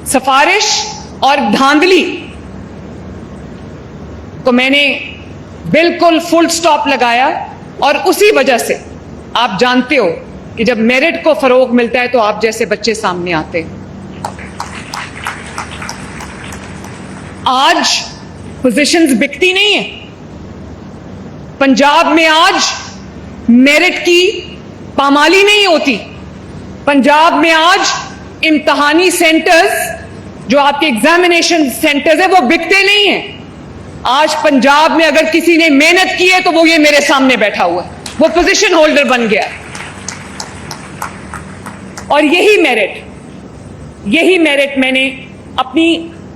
سفارش اور دھاندلی کو میں نے بالکل فل سٹاپ لگایا, اور اسی وجہ سے آپ جانتے ہو کہ جب میرٹ کو فروغ ملتا ہے تو آپ جیسے بچے سامنے آتے ہیں. آج پوزیشنز بکتی نہیں ہیں. پنجاب میں آج میرٹ کی پامالی نہیں ہوتی. پنجاب میں آج امتحانی سینٹرز جو آپ کے ایگزامینیشن سینٹرز ہیں وہ بکتے نہیں ہیں. آج پنجاب میں اگر کسی نے محنت کی ہے تو وہ یہ میرے سامنے بیٹھا ہوا ہے, وہ پوزیشن ہولڈر بن گیا. اور یہی میرٹ میں نے اپنی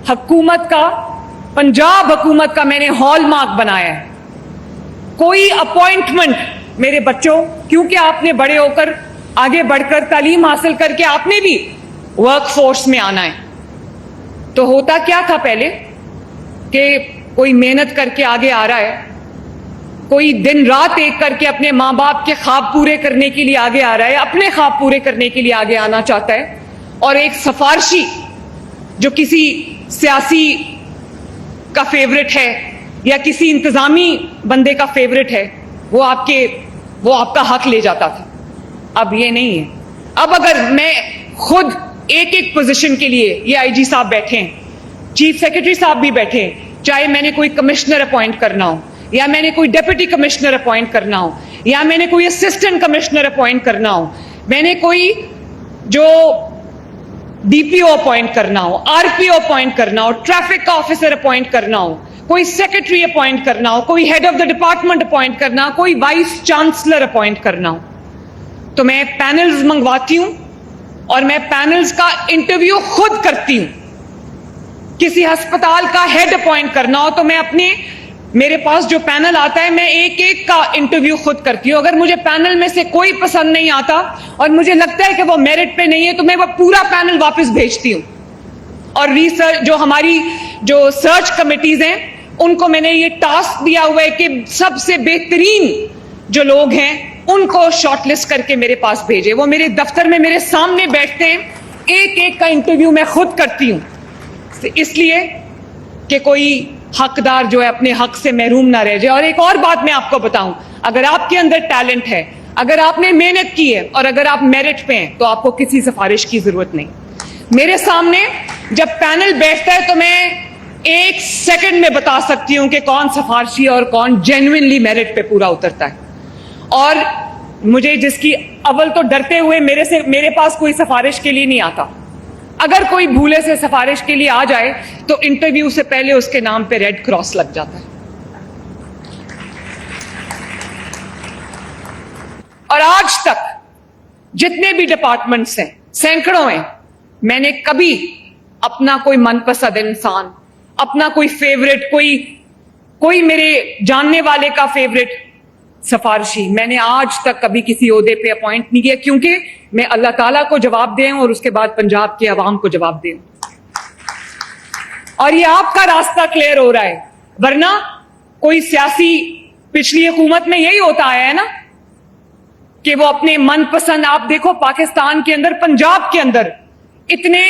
حکومت کا, پنجاب حکومت کا میں نے ہال مارک بنایا ہے. کوئی اپوائنٹمنٹ میرے بچوں, کیونکہ آپ نے بڑے ہو کر آگے بڑھ کر تعلیم حاصل کر کے آپ نے بھی ورک فورس میں آنا ہے. تو ہوتا کیا تھا پہلے کہ کوئی محنت کر کے آگے آ رہا ہے, کوئی دن رات ایک کر کے اپنے ماں باپ کے خواب پورے کرنے کے لیے آگے آ رہا ہے, اپنے خواب پورے کرنے کے لیے آگے آنا چاہتا ہے, اور ایک سفارشی جو کسی سیاسی کا فیورٹ ہے یا کسی انتظامی بندے کا فیورٹ ہے وہ آپ کا حق لے جاتا تھا. اب یہ نہیں ہے. اب اگر میں خود ایک ایک پوزیشن کے لیے, یہ آئی جی صاحب بیٹھے ہیں, چیف سیکرٹری صاحب بھی بیٹھے ہیں, چاہے میں نے کوئی کمشنر اپوائنٹ کرنا ہو, یا میں نے کوئی ڈپٹی کمشنر اپوائنٹ کرنا ہو, یا میں نے کوئی اسسٹنٹ کمشنر اپوائنٹ کرنا ہو, میں نے کوئی جو ڈی پی او اپوائنٹ کرنا ہو, آر پی او اپوائنٹ کرنا ہو, ٹریفک کا آفیسر اپوائنٹ کرنا ہو, کوئی سیکرٹری اپوائنٹ کرنا ہو, کوئی head of the department appoint کرنا ہو, کوئی وائس چانسلر اپوائنٹ کرنا ہو, تو میں پینلز منگواتی ہوں اور میں پینلز کا انٹرویو خود کرتی ہوں. کسی ہسپتال کا ہیڈ اپوائنٹ کرنا ہو تو میرے پاس جو پینل آتا ہے میں ایک ایک کا انٹرویو خود کرتی ہوں. اگر مجھے پینل میں سے کوئی پسند نہیں آتا اور مجھے لگتا ہے کہ وہ میرٹ پہ نہیں ہے تو میں وہ پورا پینل واپس بھیجتی ہوں. اور ریسرچ جو ہماری جو سرچ کمیٹیز ہیں ان کو میں نے یہ ٹاسک دیا ہوا ہے کہ سب سے بہترین جو لوگ ہیں ان کو شارٹ لسٹ کر کے میرے پاس بھیجے. وہ میرے دفتر میں میرے سامنے بیٹھتے ہیں, ایک ایک کا انٹرویو میں خود کرتی ہوں, اس لیے کہ کوئی حقدار جو ہے اپنے حق سے محروم نہ رہ جائے. اور ایک اور بات میں آپ کو بتاؤں, اگر آپ کے اندر ٹیلنٹ ہے, اگر آپ نے محنت کی ہے اور اگر آپ میرٹ پہ ہیں تو آپ کو کسی سفارش کی ضرورت نہیں. میرے سامنے جب پینل بیٹھتا ہے تو میں 1 سیکنڈ میں بتا سکتی ہوں کہ کون سفارشی اور کون جینوئنلی میرٹ پہ پورا اترتا ہے. اور مجھے جس کی اول تو ڈرتے ہوئے میرے پاس کوئی سفارش کے لیے نہیں آتا. اگر کوئی بھولے سے سفارش کے لیے آ جائے تو انٹرویو سے پہلے اس کے نام پہ ریڈ کراس لگ جاتا ہے. اور آج تک جتنے بھی ڈپارٹمنٹس ہیں, سینکڑوں ہیں, میں نے کبھی اپنا کوئی من پسند انسان, اپنا کوئی فیورٹ, کوئی میرے جاننے والے کا فیورٹ سفارشی میں نے آج تک کبھی کسی عہدے پہ اپوائنٹ نہیں کیا, کیونکہ میں اللہ تعالیٰ کو جواب دے ہوں اور اس کے بعد پنجاب کے عوام کو جواب دے ہوں. اور یہ آپ کا راستہ کلیئر ہو رہا ہے, ورنہ کوئی سیاسی پچھلی حکومت میں یہی ہوتا آیا ہے نا کہ وہ اپنے من پسند, آپ دیکھو پاکستان کے اندر, پنجاب کے اندر اتنے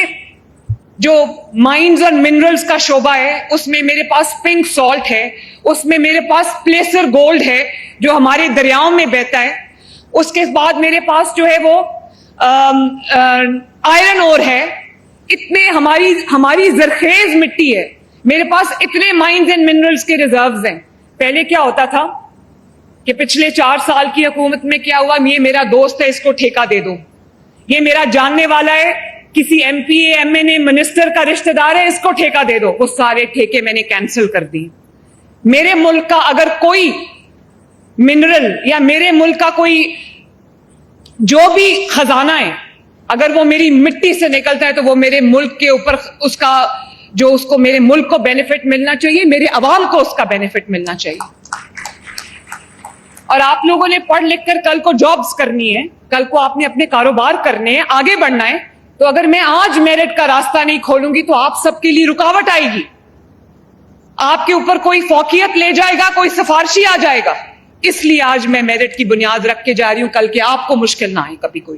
جو مائنز اور منرلز کا شعبہ ہے, اس میں میرے پاس پنک سالٹ ہے, اس میں میرے پاس پلیسر گولڈ ہے جو ہمارے دریاؤں میں بہتا ہے, اس کے بعد میرے پاس جو ہے وہ آئرن اور ہے, اتنے ہماری زرخیز مٹی ہے, میرے پاس اتنے مائنز اینڈ منرلز کے ریزروز ہیں. پہلے کیا ہوتا تھا کہ پچھلے 4 سال کی حکومت میں کیا ہوا, یہ میرا دوست ہے اس کو ٹھیکہ دے دو, یہ میرا جاننے والا ہے, کسی M P A M N A minister کا رشتہ دار ہے, اس کو ٹھیکہ دے دو. وہ سارے ٹھیکے میں نے کینسل کر دی. میرے ملک کا اگر کوئی منرل یا میرے ملک کا کوئی جو بھی خزانہ ہے, اگر وہ میری مٹی سے نکلتا ہے تو وہ میرے ملک کے اوپر اس کو میرے ملک کو بینیفٹ ملنا چاہیے, میرے عوام کو اس کا بینیفٹ ملنا چاہیے. اور آپ لوگوں نے پڑھ لکھ کر کل کو جابز کرنی ہے, کل کو آپ نے اپنے کاروبار کرنے ہیں, آگے بڑھنا ہے, تو اگر میں آج میرٹ کا راستہ نہیں کھولوں گی تو آپ سب کے لیے رکاوٹ آئے گی. آپ کے اوپر کوئی فوقیت لے جائے گا, کوئی سفارشی آ جائے گا. اس لیے آج میں میرٹ کی بنیاد رکھ کے جا رہی ہوں, کل کے آپ کو مشکل نہ آئے کبھی کوئی.